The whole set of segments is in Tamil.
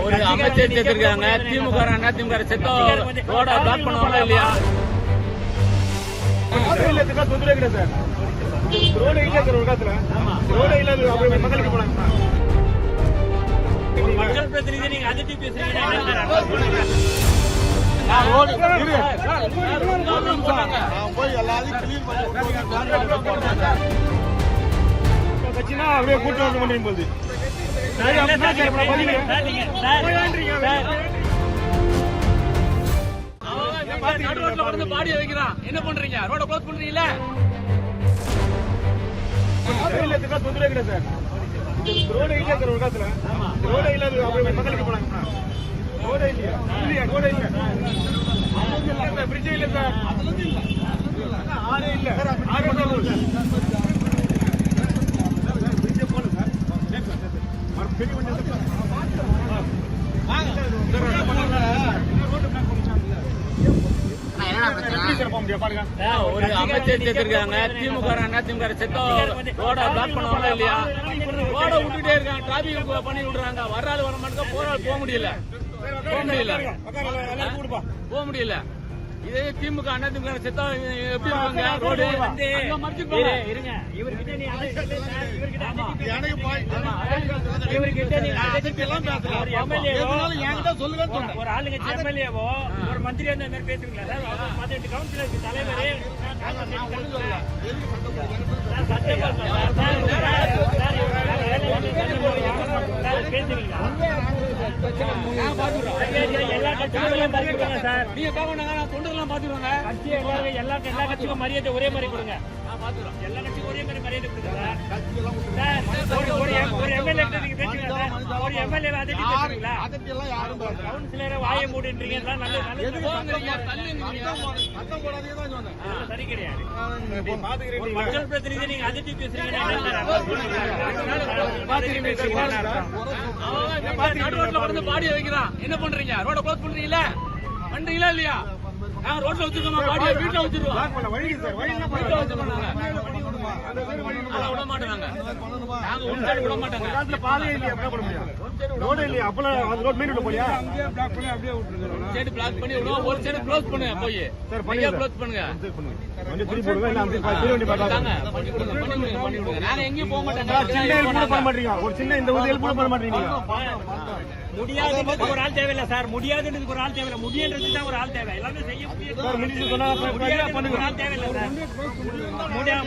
ஒரு அமைச்சர் சேர்த்திருக்காங்க. திமுக அதிமுக செத்தோ ரோட பிளாக் பண்ணுவாங்களா இல்லையா? மக்கள் பிரதிநிதி நீங்க அதிர்ச்சி பேசுறீங்க. அப்படியே கூட்டம் வந்து கொண்டிருக்கும் போது பாடிய வைக்கிறான். என்ன பண்றீங்க? ரோட க்ளோஸ் பண்றீங்களா? மக்களுக்கு போனாங்க. ரோடே இல்லையா? ரோடே இல்ல. பிரிட்ஜே இல்ல சார். ஆறே இல்ல. ஒரு அமைச்சர் சேர்த்திருக்காங்க. திமுக அதிமுக செத்தோ ரோட பிளாக் பண்ணுவாங்களா இல்லையா? ரோட விட்டுட்டே இருக்காங்க. டிராபிக் பண்ணி விடுறாங்க. வர்றாள் வர மாட்டேங்க. போராள் போக முடியல. இதே திமுக அதிமுக செத்தா எப்படி இருப்பாங்க? ரோடு இருங்க. இவர்கிட்ட நீ ஒரு ஆளுங்கட்சி எம்எல்ஏவோ ஒரு மந்திரி அந்த மாதிரி பேசுவீங்களா? கவுன்சிலருக்கு தலைவரே பேசுவீங்களா? எல்லா கட்சிகளும் சார் நீங்க தொண்டெல்லாம் பாத்துருவாங்க. எல்லா கட்சிக்கும் மரியாதை ஒரே மாதிரி கொடுங்க. எல்லா கட்சிக்கும் ஒரே மாதிரி மரியாதை கொடுங்க சார். ஒரு எம்எல்ஏ நீங்க பேசுவீங்களா? ஒரு எம்எல்ஏ பேசுவீங்களா? கவுன்சிலரை வாய மூடுன்றீங்க. சரி கிடையாது. மக்கள் பிரதிநிதி நீங்க அதிர்ச்சி பேசுறீங்க. பாடிய வைக்கிறான். என்ன பண்றீங்க? ரோட க்ளோஸ் பண்றீங்களா? பண்றீங்களா இல்லையா? நாங்க ரோட்ல வச்சிருக்கோமா? பாடிய வீட்டுல வச்சிருவோம். விட மாட்டோம். நாங்க ஒரு சைடு விட மாட்டோங்க. பாதையே இல்லையா? ரோடு இல்லையா? அப்பெல்லாம் ரோட் மெயின் ரோட் போலியா? சைடு பிளாக் பண்ணி விடுவோம். ஒரு சைடு க்ளோஸ் பண்ணுங்க. போய் க்ளோஸ் பண்ணுங்க. நாங்க எங்கேயும் போக மாட்டோங்க. ஒரு சின்ன இந்த உதவி கூட பண்ண மாட்டீங்க. முடியாதுன்றதுக்கு ஒரு ஆள் தேவையில்லை சார். முடியாதுன்றதுக்கு ஒரு ஆள் தேவையில்லை. முடியன்றது தான் ஒரு ஆள் தேவை. எல்லாமே செய்ய முடியாது. ஒரு ஆள் தேவையில்லை சார்.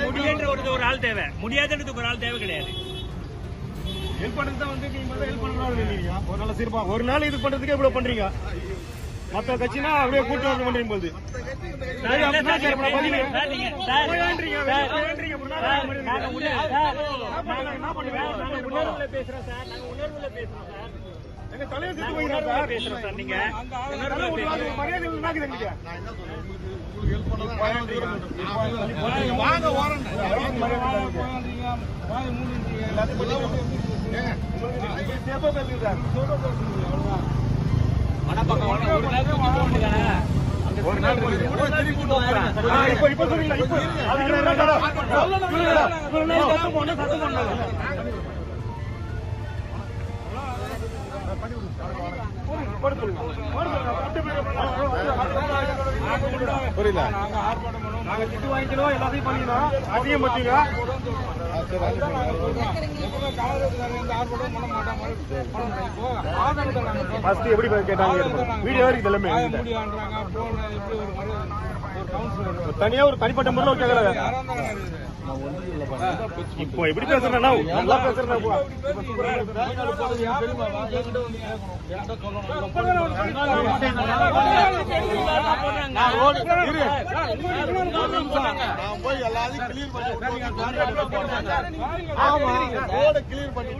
முடியன்ற ஒரு ஆள் தேவை. முடியாதுன்றதுக்கு ஒரு ஆள் தேவை கிடையாது. ஹெல்ப் பண்றது தான் வந்து நீங்க ஹெல்ப் பண்ணலாம். ஒரு நாள் சிறப்பா ஒரு நாள் இது பண்றதுக்கே இவ்வளவு பண்றீங்க. மற்ற கட்சினா அப்படியே கூட்டம் வந்து கொண்டிருக்கும் போது பேசுறோம் சார். நாங்க உணர்வுல பேசுறோம் சார். எங்க தலைவர் செத்து போயிருக்காரு பேசுறோம் சார். நீங்க மரியாதை நாக்குது. ஒரு நாள் புரியல. நாங்க திட்டு வாங்கிக்கணும். எல்லாத்தையும் பண்ணிக்கணும். அதிகம் பத்தீங்க எப்படி கேட்டாங்க? வீடியோ இருக்கு எல்லாமே. தனியா ஒரு தனிப்பட்ட முறையில் கேட்கல. இப்போ எப்படி பேசுறேன்? நல்லா பேசுறேன். போய் எல்லாத்தையும் கிளியர் பண்ணி